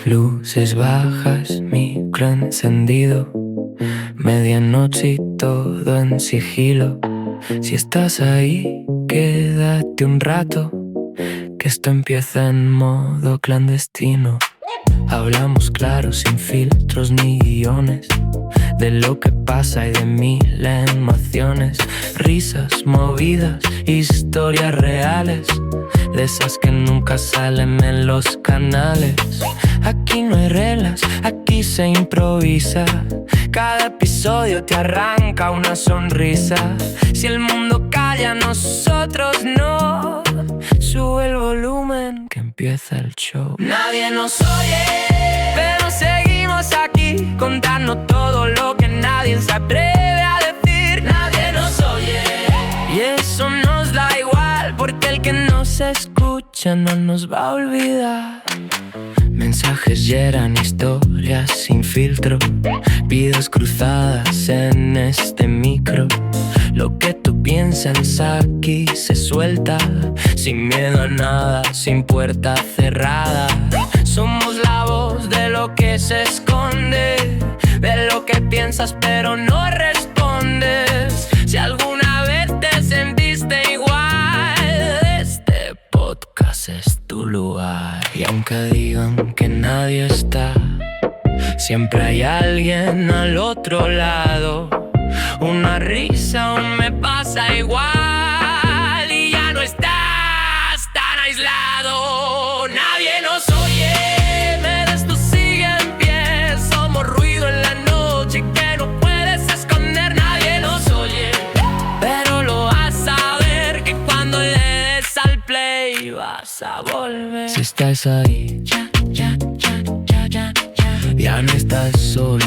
Luces bajas, micro encendido, medianoche y todo en sigilo. Si estás ahí, quédate un rato, que esto empieza en modo clandestino. Hablamos claro, sin filtros ni guiones, de lo que pasa y de mil emociones. Risas, movidas, historias reales, de esas que nunca salen en los canales. Aquí no hay reglas, aquí se improvisa. Cada episodio te arranca una sonrisa. Si el mundo calla, nosotros no. Sube el volumen, que empieza el show. Nadie nos oye, pero seguimos aquí, contando todo lo que nadie se atreve a decir. Nadie nos oye, y eso nos da igual, porque el que nos escucha no nos va a olvidar. Mensajes llenan historias sin filtro, vidas cruzadas en este micro. Lo que tú piensas aquí se suelta, sin miedo a nada, sin puerta cerrada. Somos la voz de lo que se esconde, de lo que piensas pero no respondes. Si alguna vez te sentiste igual, este podcast es tu lugar. Y aunque digan que nadie está, siempre hay alguien al otro lado. Una risa aún me pasa igual, y ya no estás tan aislado. Nadie nos oye, pero esto sigue en pie. Somos ruido en la noche que no puedes esconder. Nadie nos oye, pero lo vas a ver, que cuando le des al play vas a volver. Si estás ahí, ya no estás solo.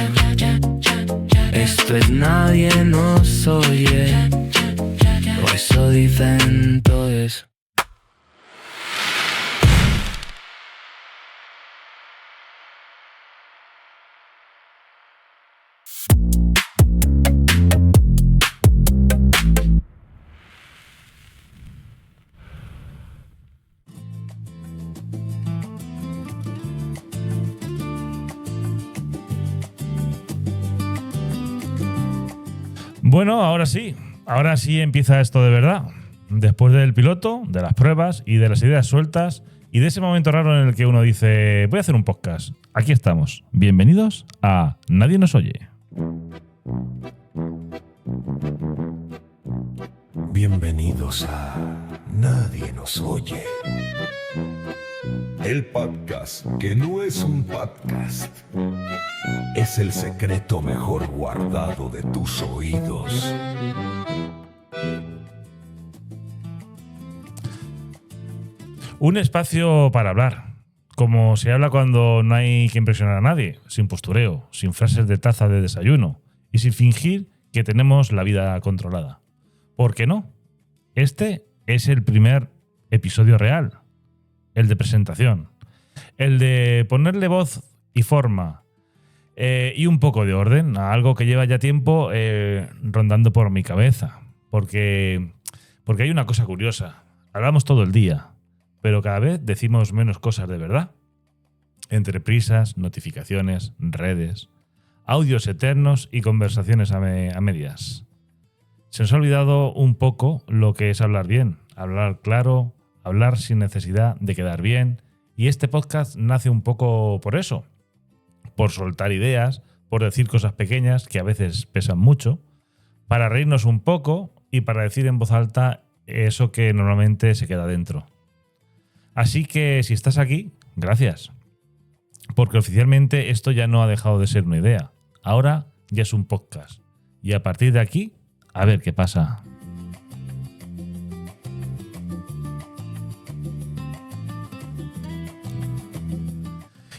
Esto es Nadie nos oye, o eso dicen todos. Bueno, ahora sí empieza esto de verdad. Después del piloto, de las pruebas y de las ideas sueltas y de ese momento raro en el que uno dice, voy a hacer un podcast. Aquí estamos. Bienvenidos a Nadie nos oye. Bienvenidos a Nadie nos oye. El podcast que no es un podcast. Es el secreto mejor guardado de tus oídos. Un espacio para hablar. Como se habla cuando no hay que impresionar a nadie, sin postureo, sin frases de taza de desayuno y sin fingir que tenemos la vida controlada. ¿Por qué no? Este es el primer episodio real, el de presentación, el de ponerle voz y forma y un poco de orden a algo que lleva ya tiempo rondando por mi cabeza. Porque hay una cosa curiosa. Hablamos todo el día, pero cada vez decimos menos cosas de verdad. Entre prisas, notificaciones, redes, audios eternos y conversaciones a medias. Se nos ha olvidado un poco lo que es hablar bien, hablar claro, hablar sin necesidad de quedar bien. Y este podcast nace un poco por eso. Por soltar ideas, por decir cosas pequeñas que a veces pesan mucho, para reírnos un poco y para decir en voz alta eso que normalmente se queda dentro. Así que si estás aquí, gracias. Porque oficialmente esto ya no ha dejado de ser una idea. Ahora ya es un podcast. Y a partir de aquí, a ver qué pasa.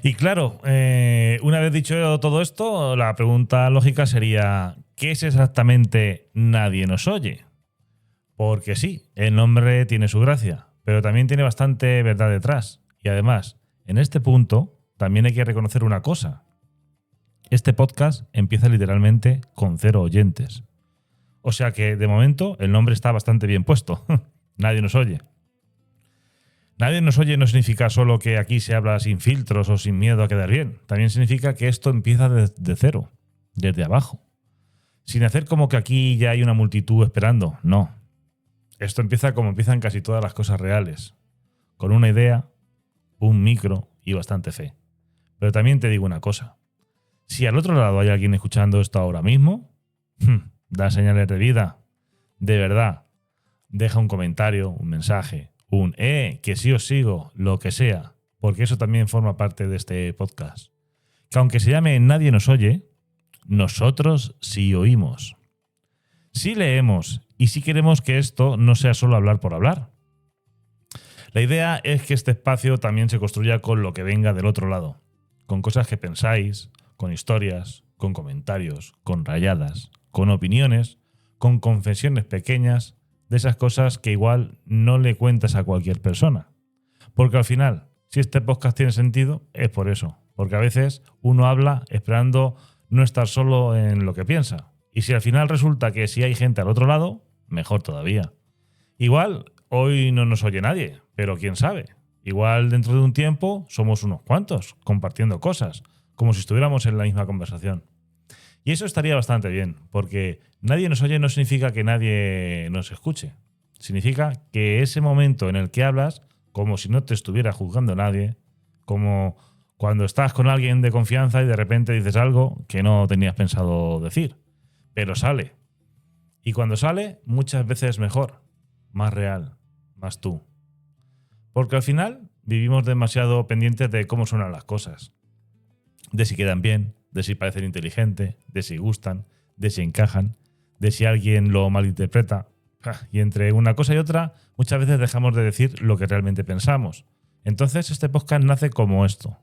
Y claro, una vez dicho todo esto, la pregunta lógica sería, ¿qué es exactamente Nadie nos oye? Porque sí, el nombre tiene su gracia, pero también tiene bastante verdad detrás. Y además, en este punto, también hay que reconocer una cosa. Este podcast empieza literalmente con 0 oyentes. O sea que, de momento, el nombre está bastante bien puesto. Nadie nos oye. Nadie nos oye no significa solo que aquí se habla sin filtros o sin miedo a quedar bien. También significa que esto empieza de cero, desde abajo. Sin hacer como que aquí ya hay una multitud esperando. No. Esto empieza como empiezan casi todas las cosas reales. Con una idea, un micro y bastante fe. Pero también te digo una cosa. Si al otro lado hay alguien escuchando esto ahora mismo, da señales de vida. De verdad. Deja un comentario, un mensaje, que sí os sigo, lo que sea, porque eso también forma parte de este podcast. Que aunque se llame Nadie nos oye, nosotros sí oímos. Sí leemos y sí queremos que esto no sea solo hablar por hablar. La idea es que este espacio también se construya con lo que venga del otro lado, con cosas que pensáis, con historias, con comentarios, con rayadas, con opiniones, con confesiones pequeñas, de esas cosas que igual no le cuentas a cualquier persona. Porque al final, si este podcast tiene sentido, es por eso. Porque a veces uno habla esperando no estar solo en lo que piensa. Y si al final resulta que si hay gente al otro lado, mejor todavía. Igual hoy no nos oye nadie, pero quién sabe. Igual dentro de un tiempo somos unos cuantos, compartiendo cosas, como si estuviéramos en la misma conversación. Y eso estaría bastante bien, porque nadie nos oye no significa que nadie nos escuche. Significa que ese momento en el que hablas, como si no te estuviera juzgando nadie, como cuando estás con alguien de confianza y de repente dices algo que no tenías pensado decir, pero sale. Y cuando sale, muchas veces mejor, más real, más tú. Porque al final vivimos demasiado pendientes de cómo suenan las cosas, de si quedan bien, de si parecen inteligentes, de si gustan, de si encajan, de si alguien lo malinterpreta. Y entre una cosa y otra, muchas veces dejamos de decir lo que realmente pensamos. Entonces este podcast nace como esto.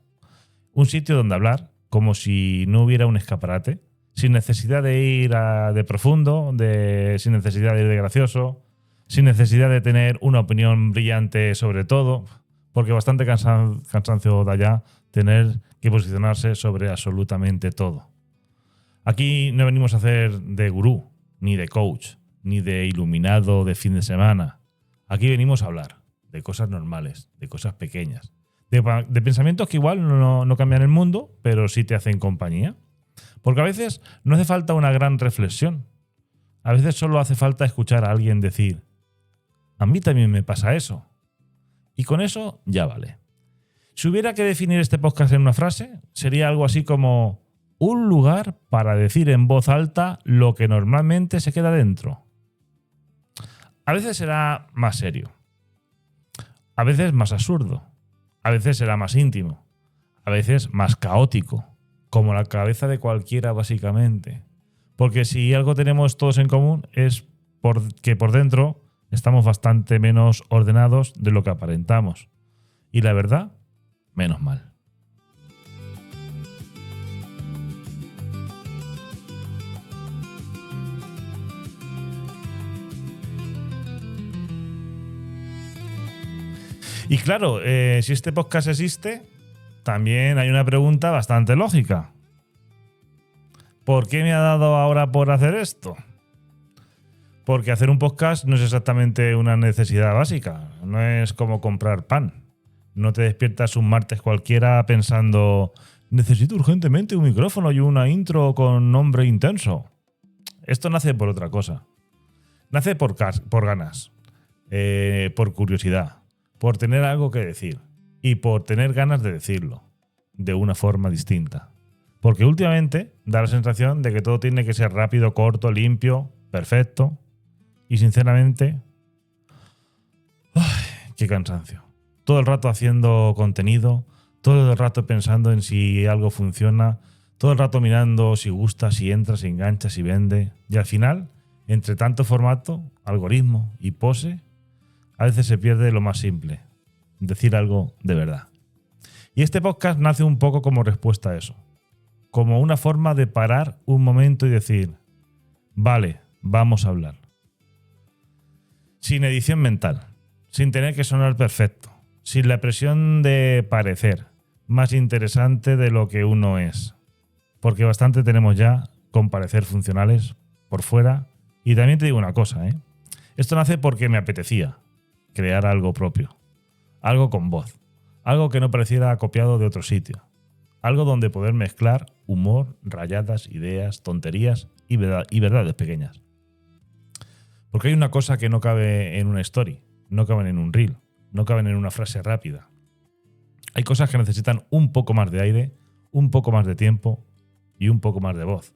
Un sitio donde hablar, como si no hubiera un escaparate, sin necesidad de ir de profundo, sin necesidad de ir de gracioso, sin necesidad de tener una opinión brillante sobre todo, porque bastante cansancio da ya tener que posicionarse sobre absolutamente todo. Aquí no venimos a hacer de gurú, ni de coach, ni de iluminado de fin de semana. Aquí venimos a hablar de cosas normales, de cosas pequeñas, de pensamientos que igual no cambian el mundo, pero sí te hacen compañía. Porque a veces no hace falta una gran reflexión. A veces solo hace falta escuchar a alguien decir: a mí también me pasa eso. Y con eso ya vale. Si hubiera que definir este podcast en una frase, sería algo así como un lugar para decir en voz alta lo que normalmente se queda dentro. A veces será más serio. A veces más absurdo. A veces será más íntimo. A veces más caótico. Como la cabeza de cualquiera, básicamente. Porque si algo tenemos todos en común es que por dentro estamos bastante menos ordenados de lo que aparentamos. Y la verdad, menos mal. Y claro, si este podcast existe, también hay una pregunta bastante lógica. ¿Por qué me ha dado ahora por hacer esto? Porque hacer un podcast no es exactamente una necesidad básica. No es como comprar pan. No te despiertas un martes cualquiera pensando: necesito urgentemente un micrófono y una intro con nombre intenso. Esto nace por otra cosa. Nace por ganas, por curiosidad, por tener algo que decir y por tener ganas de decirlo de una forma distinta. Porque últimamente da la sensación de que todo tiene que ser rápido, corto, limpio, perfecto. Y sinceramente, qué cansancio. Todo el rato haciendo contenido, todo el rato pensando en si algo funciona, todo el rato mirando si gusta, si entra, si engancha, si vende. Y al final, entre tanto formato, algoritmo y pose, a veces se pierde lo más simple: decir algo de verdad. Y este podcast nace un poco como respuesta a eso. Como una forma de parar un momento y decir: vale, vamos a hablar. Sin edición mental, sin tener que sonar perfecto, sin la presión de parecer más interesante de lo que uno es. Porque bastante tenemos ya con parecer funcionales por fuera. Y también te digo una cosa, Esto nace porque me apetecía. crear algo propio, algo con voz, algo que no pareciera copiado de otro sitio, algo donde poder mezclar humor, rayadas, ideas, tonterías y verdades pequeñas. Porque hay una cosa que no cabe en una story, no caben en un reel, no caben en una frase rápida. Hay cosas que necesitan un poco más de aire, un poco más de tiempo y un poco más de voz.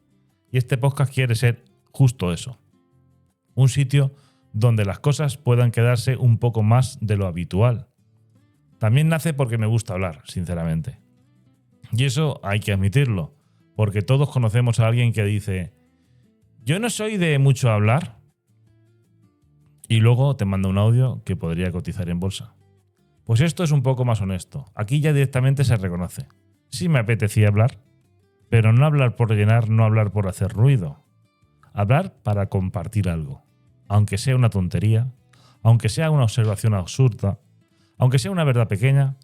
Y este podcast quiere ser justo eso. Un sitio donde las cosas puedan quedarse un poco más de lo habitual. También nace porque me gusta hablar, sinceramente. Y eso hay que admitirlo, porque todos conocemos a alguien que dice: yo no soy de mucho hablar, y luego te manda un audio que podría cotizar en bolsa. Pues esto es un poco más honesto. Aquí ya directamente se reconoce. Sí me apetecía hablar, pero no hablar por rellenar, no hablar por hacer ruido. Hablar para compartir algo. Aunque sea una tontería, aunque sea una observación absurda, aunque sea una verdad pequeña,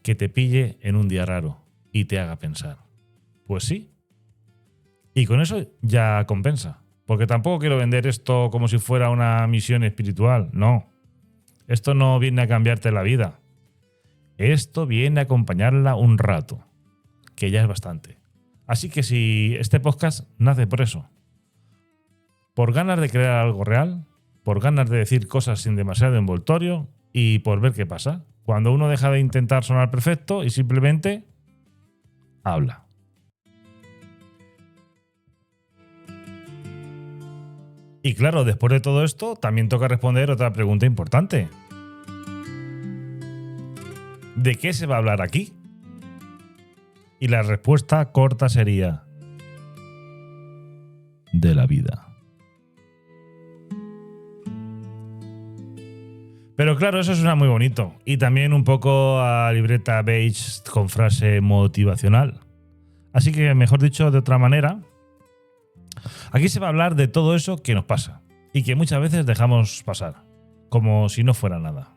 que te pille en un día raro y te haga pensar. Pues sí. Y con eso ya compensa. Porque tampoco quiero vender esto como si fuera una misión espiritual. No. Esto no viene a cambiarte la vida. Esto viene a acompañarla un rato, que ya es bastante. Así que si este podcast nace por eso, por ganas de crear algo real, por ganas de decir cosas sin demasiado envoltorio y por ver qué pasa, cuando uno deja de intentar sonar perfecto y simplemente habla. Y claro, después de todo esto, también toca responder otra pregunta importante. ¿De qué se va a hablar aquí? Y la respuesta corta sería: de la vida. Pero claro, eso suena muy bonito. Y también un poco a libreta beige con frase motivacional. Así que, mejor dicho de otra manera, aquí se va a hablar de todo eso que nos pasa y que muchas veces dejamos pasar, como si no fuera nada.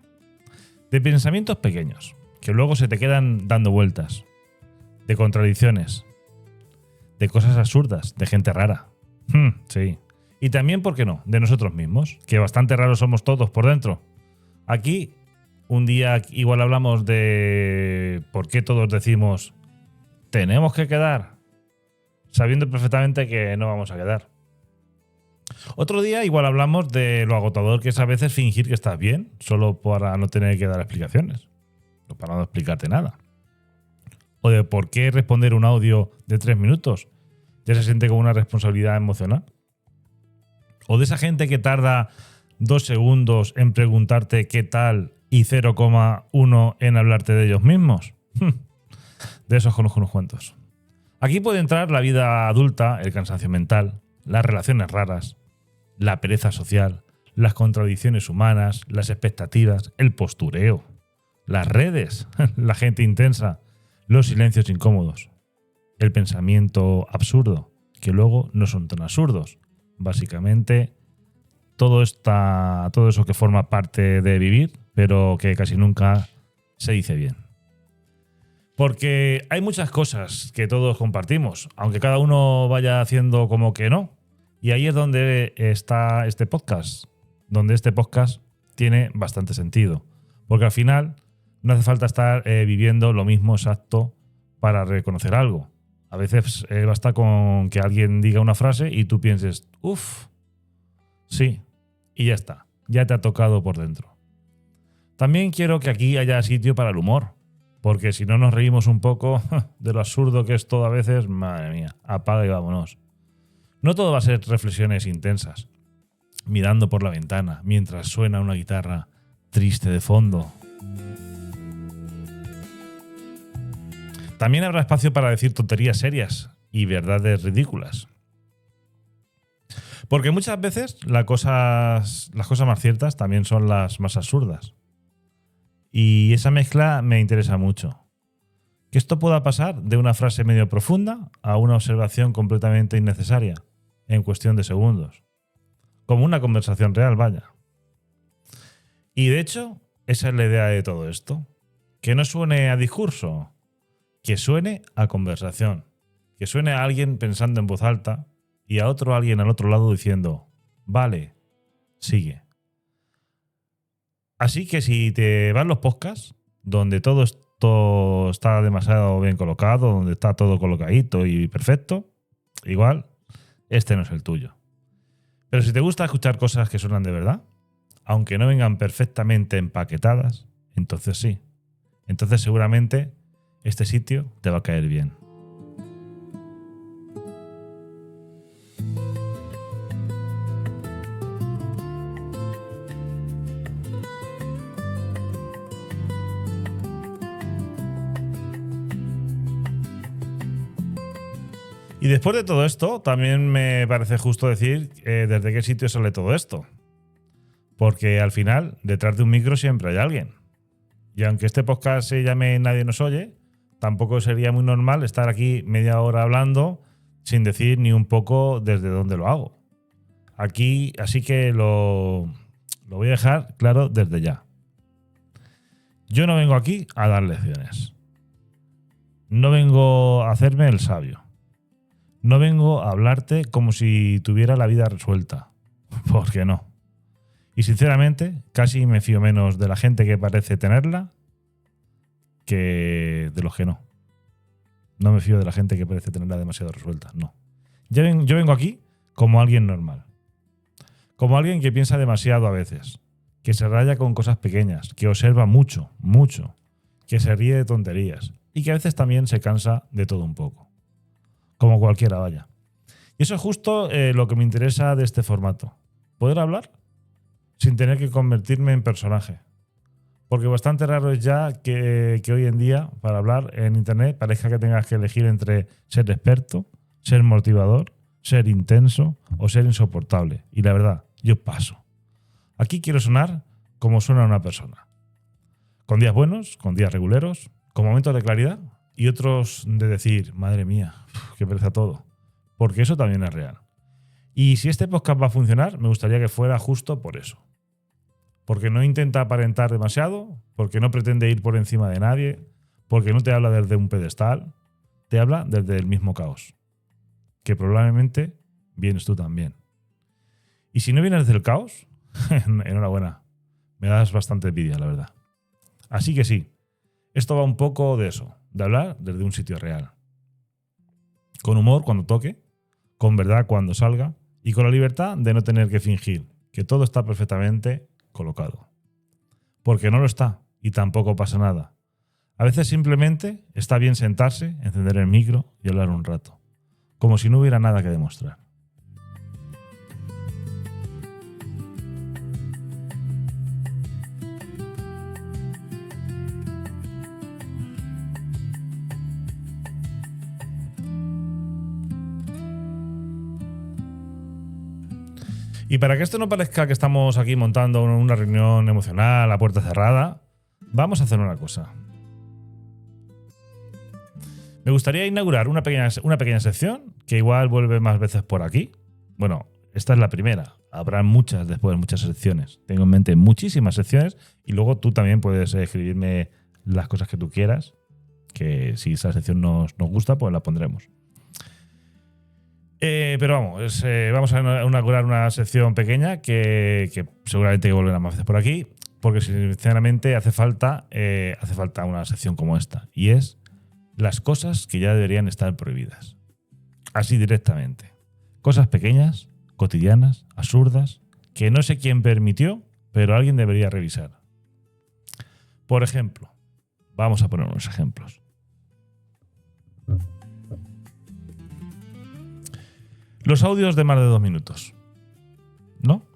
De pensamientos pequeños, que luego se te quedan dando vueltas. De contradicciones. De cosas absurdas, de gente rara. Sí. Y también, ¿por qué no?, de nosotros mismos, que bastante raros somos todos por dentro. Aquí, un día igual hablamos de por qué todos decimos tenemos que quedar, sabiendo perfectamente que no vamos a quedar. Otro día igual hablamos de lo agotador que es a veces fingir que estás bien, solo para no tener que dar explicaciones, o para no explicarte nada. O de por qué responder un audio de 3 minutos ya se siente como una responsabilidad emocional. O de esa gente que tarda 2 segundos en preguntarte qué tal y 0,1 en hablarte de ellos mismos. De esos conozco unos cuantos. Aquí puede entrar la vida adulta, el cansancio mental, las relaciones raras, la pereza social, las contradicciones humanas, las expectativas, el postureo, las redes, la gente intensa, los silencios incómodos, el pensamiento absurdo, que luego no son tan absurdos. Básicamente, todo eso que forma parte de vivir, pero que casi nunca se dice bien. Porque hay muchas cosas que todos compartimos, aunque cada uno vaya haciendo como que no. Y ahí es donde está este podcast, donde este podcast tiene bastante sentido. Porque al final no hace falta estar viviendo lo mismo exacto para reconocer algo. A veces basta con que alguien diga una frase y tú pienses, uff, sí, y ya está, ya te ha tocado por dentro. También quiero que aquí haya sitio para el humor, porque si no nos reímos un poco de lo absurdo que es todo a veces, madre mía, apaga y vámonos. No todo va a ser reflexiones intensas, mirando por la ventana mientras suena una guitarra triste de fondo. También habrá espacio para decir tonterías serias y verdades ridículas. Porque muchas veces las cosas más ciertas también son las más absurdas. Y esa mezcla me interesa mucho. Que esto pueda pasar de una frase medio profunda a una observación completamente innecesaria, en cuestión de segundos. Como una conversación real, vaya. Y de hecho, esa es la idea de todo esto. Que no suene a discurso, que suene a conversación. Que suene a alguien pensando en voz alta y a otro alguien al otro lado diciendo, vale, sigue. Así que si te van los podcasts, donde todo esto está demasiado bien colocado, donde está todo colocadito y perfecto, igual, este no es el tuyo. Pero si te gusta escuchar cosas que suenan de verdad, aunque no vengan perfectamente empaquetadas, entonces sí. Entonces seguramente este sitio te va a caer bien. Y después de todo esto, también me parece justo decir desde qué sitio sale todo esto. Porque al final, detrás de un micro siempre hay alguien. Y aunque este podcast se llame Nadie nos oye, tampoco sería muy normal estar aquí media hora hablando sin decir ni un poco desde dónde lo hago. Aquí, así que lo voy a dejar claro desde ya. Yo no vengo aquí a dar lecciones. No vengo a hacerme el sabio. No vengo a hablarte como si tuviera la vida resuelta, porque no. Y sinceramente, casi me fío menos de la gente que parece tenerla que de los que no. No me fío de la gente que parece tenerla demasiado resuelta, no. Yo vengo aquí como alguien normal. Como alguien que piensa demasiado a veces, que se raya con cosas pequeñas, que observa mucho, que se ríe de tonterías y que a veces también se cansa de todo un poco. Como cualquiera, vaya. Y eso es justo lo que me interesa de este formato. Poder hablar sin tener que convertirme en personaje. Porque bastante raro es ya que hoy en día, para hablar en internet, parezca que tengas que elegir entre ser experto, ser motivador, ser intenso o ser insoportable. Y la verdad, yo paso. Aquí quiero sonar como suena una persona. Con días buenos, con días reguleros, con momentos de claridad y otros de decir, madre mía, qué pereza todo. Porque eso también es real. Y si este podcast va a funcionar, me gustaría que fuera justo por eso. Porque no intenta aparentar demasiado, porque no pretende ir por encima de nadie, porque no te habla desde un pedestal, te habla desde el mismo caos. Que probablemente vienes tú también. Y si no vienes del caos, enhorabuena. Me das bastante envidia, la verdad. Así que sí, esto va un poco de eso, de hablar desde un sitio real. Con humor cuando toque, con verdad cuando salga y con la libertad de no tener que fingir que todo está perfectamente colocado. Porque no lo está y tampoco pasa nada. A veces simplemente está bien sentarse, encender el micro y hablar un rato, como si no hubiera nada que demostrar. Y para que esto no parezca que estamos aquí montando una reunión emocional a puerta cerrada, vamos a hacer una cosa. Me gustaría inaugurar una pequeña sección que igual vuelve más veces por aquí. Bueno, esta es la primera. Habrá muchas después, muchas secciones. Tengo en mente muchísimas secciones y luego tú también puedes escribirme las cosas que tú quieras, que si esa sección nos gusta, pues la pondremos. Pero vamos a inaugurar una sección pequeña que seguramente volverá más veces por aquí, porque sinceramente hace falta una sección como esta, y es las cosas que ya deberían estar prohibidas. Así directamente. Cosas pequeñas, cotidianas, absurdas, que no sé quién permitió, pero alguien debería revisar. Por ejemplo, vamos a poner unos ejemplos. Los audios de más de 2 minutos. ¿No?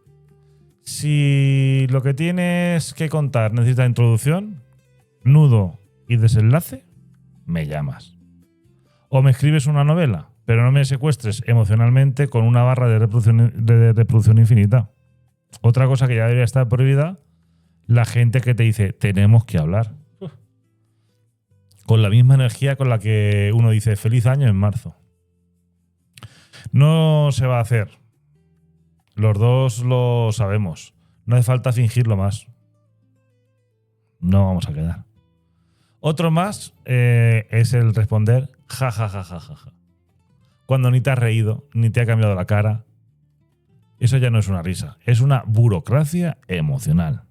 Si lo que tienes que contar necesita introducción, nudo y desenlace, me llamas. O me escribes una novela, pero no me secuestres emocionalmente con una barra de reproducción infinita. Otra cosa que ya debería estar prohibida, la gente que te dice, tenemos que hablar. Con la misma energía con la que uno dice, feliz año en marzo. No se va a hacer. Los dos lo sabemos. No hace falta fingirlo más. No vamos a quedar. Otro más es el responder ja, ja, ja, ja, ja, ja. Cuando ni te has reído, ni te ha cambiado la cara. Eso ya no es una risa. Es una burocracia emocional.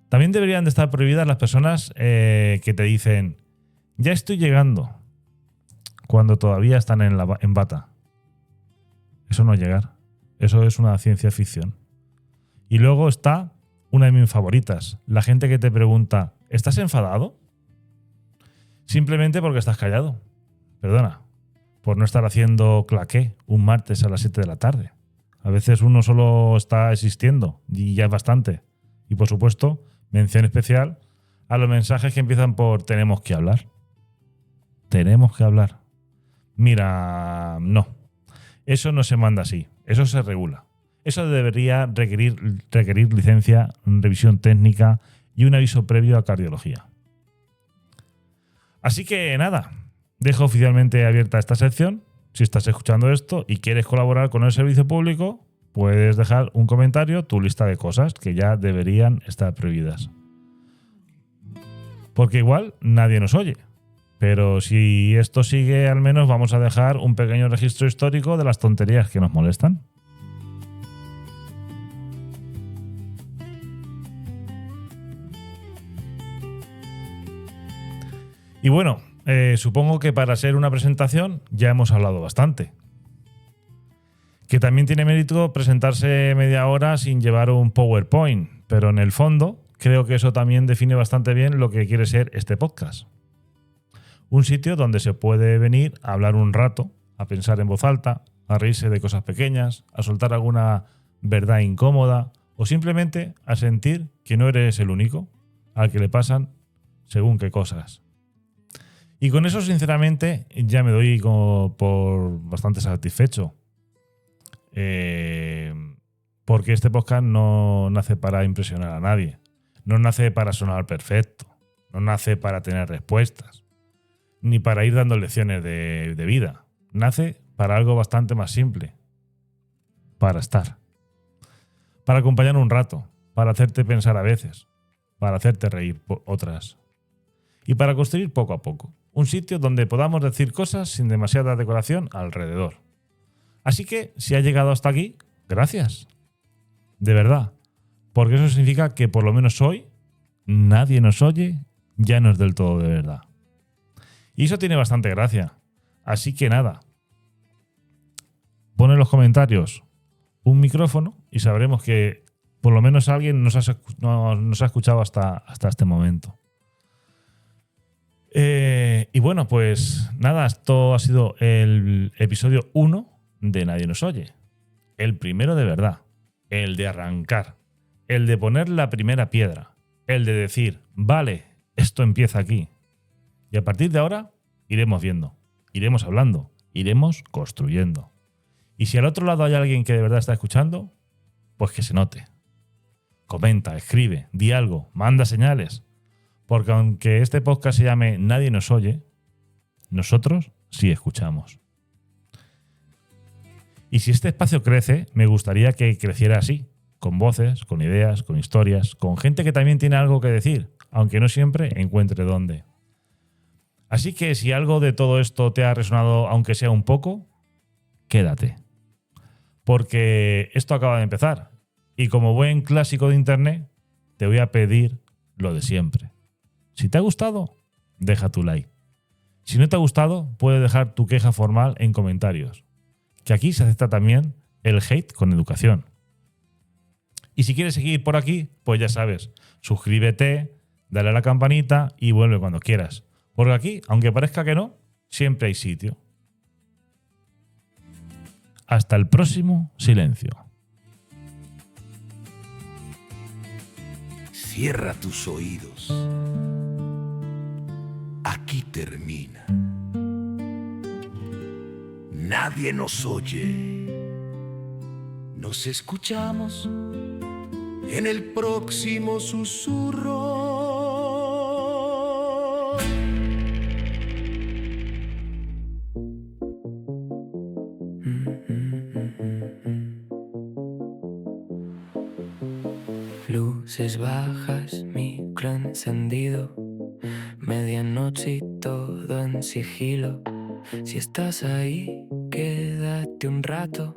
También deberían de estar prohibidas las personas que te dicen ya estoy llegando cuando todavía están en bata. Eso no es llegar. Eso es una ciencia ficción. Y luego está una de mis favoritas. La gente que te pregunta ¿estás enfadado? Simplemente porque estás callado. Perdona. Por no estar haciendo claqué un martes a las 7 de la tarde. A veces uno solo está existiendo y ya es bastante. Y por supuesto, mención especial a los mensajes que empiezan por tenemos que hablar. Tenemos que hablar. Mira, no. Eso no se manda así. Eso se regula. Eso debería requerir licencia, revisión técnica y un aviso previo a cardiología. Así que nada, dejo oficialmente abierta esta sección. Si estás escuchando esto y quieres colaborar con el servicio público, puedes dejar un comentario, tu lista de cosas que ya deberían estar prohibidas. Porque igual nadie nos oye. Pero si esto sigue, al menos vamos a dejar un pequeño registro histórico de las tonterías que nos molestan. Y bueno, supongo que para ser una presentación ya hemos hablado bastante. Que también tiene mérito presentarse media hora sin llevar un PowerPoint, pero en el fondo creo que eso también define bastante bien lo que quiere ser este podcast. Un sitio donde se puede venir a hablar un rato, a pensar en voz alta, a reírse de cosas pequeñas, a soltar alguna verdad incómoda o simplemente a sentir que no eres el único al que le pasan según qué cosas. Y con eso, sinceramente, ya me doy como por bastante satisfecho. Porque este podcast no nace para impresionar a nadie. No nace para sonar perfecto. No nace para tener respuestas. Ni para ir dando lecciones de vida. Nace para algo bastante más simple. Para estar. Para acompañar un rato. Para hacerte pensar a veces. Para hacerte reír otras. Y para construir poco a poco. Un sitio donde podamos decir cosas sin demasiada decoración alrededor. Así que, si has llegado hasta aquí, gracias. De verdad. Porque eso significa que por lo menos hoy nadie nos oye, ya no es del todo de verdad. Y eso tiene bastante gracia. Así que nada. Pon en los comentarios un micrófono y sabremos que por lo menos alguien nos ha escuchado hasta este momento. Y bueno, pues nada, esto ha sido el episodio 1 de Nadie nos oye. El primero de verdad. El de arrancar. El de poner la primera piedra. El de decir, vale, esto empieza aquí. Y a partir de ahora iremos viendo, iremos hablando, iremos construyendo. Y si al otro lado hay alguien que de verdad está escuchando, pues que se note. Comenta, escribe, di algo, manda señales. Porque aunque este podcast se llame Nadie nos oye, nosotros sí escuchamos. Y si este espacio crece, me gustaría que creciera así, con voces, con ideas, con historias, con gente que también tiene algo que decir, aunque no siempre encuentre dónde. Así que si algo de todo esto te ha resonado, aunque sea un poco, quédate. Porque esto acaba de empezar. Y como buen clásico de internet, te voy a pedir lo de siempre. Si te ha gustado, deja tu like. Si no te ha gustado, puedes dejar tu queja formal en comentarios. Que aquí se acepta también el hate con educación. Y si quieres seguir por aquí, pues ya sabes, suscríbete, dale a la campanita y vuelve cuando quieras. Porque aquí, aunque parezca que no, siempre hay sitio. Hasta el próximo silencio. Cierra tus oídos. Aquí termina. Nadie nos oye. Nos escuchamos en el próximo susurro. Luces bajas, micro encendido, medianoche y todo en sigilo. Si estás ahí, quédate un rato,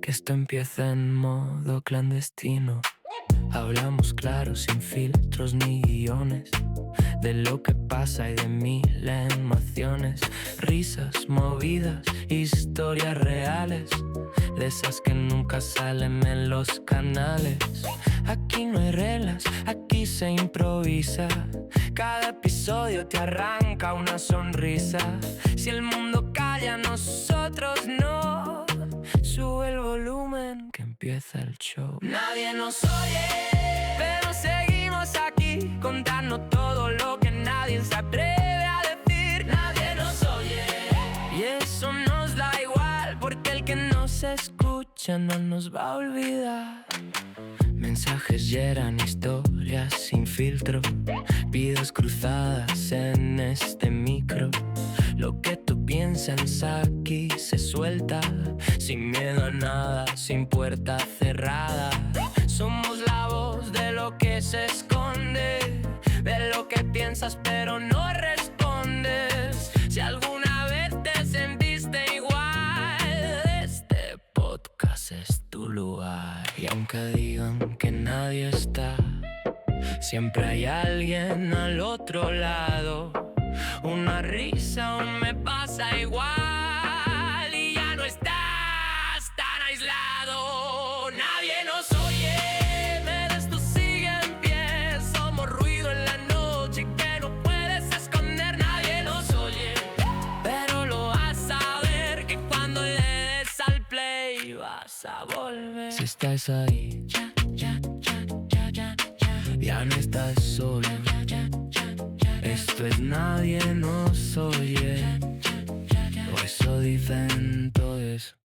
que esto empieza en modo clandestino. Hablamos claro, sin filtros ni guiones, de lo que pasa y de mil emociones. Risas, movidas, historias reales, de esas que nunca salen en los canales. Aquí no hay reglas, aquí se improvisa. Cada episodio te arranca una sonrisa. Si el mundo calla, nosotros no. Sube el volumen, que empieza el show. Nadie nos oye, pero seguimos aquí, contando todo lo que nadie se atreve a decir. Nadie nos oye, y eso nos da igual, porque el que nos escucha no nos va a olvidar. Mensajes llenan historias sin filtro, vidas cruzadas en este micro. Lo que tú piensas aquí se suelta, sin miedo a nada, sin puerta cerrada. Somos la voz de lo que se esconde, de lo que piensas pero no respondes. Si alguna vez te sentiste igual, este podcast es tu lugar. Y aunque digan que nadie está, siempre hay alguien al otro lado. Una risa aún me pasa igual, y ya no estás tan aislado. Nadie nos oye, pero esto sigue en pie. Somos ruido en la noche que no puedes esconder. Nadie nos oye, pero lo vas a ver, que cuando le des al play vas a volver. Si estás ahí, ya no estás solo. Esto es Nadie nos oye, o eso dicen todos.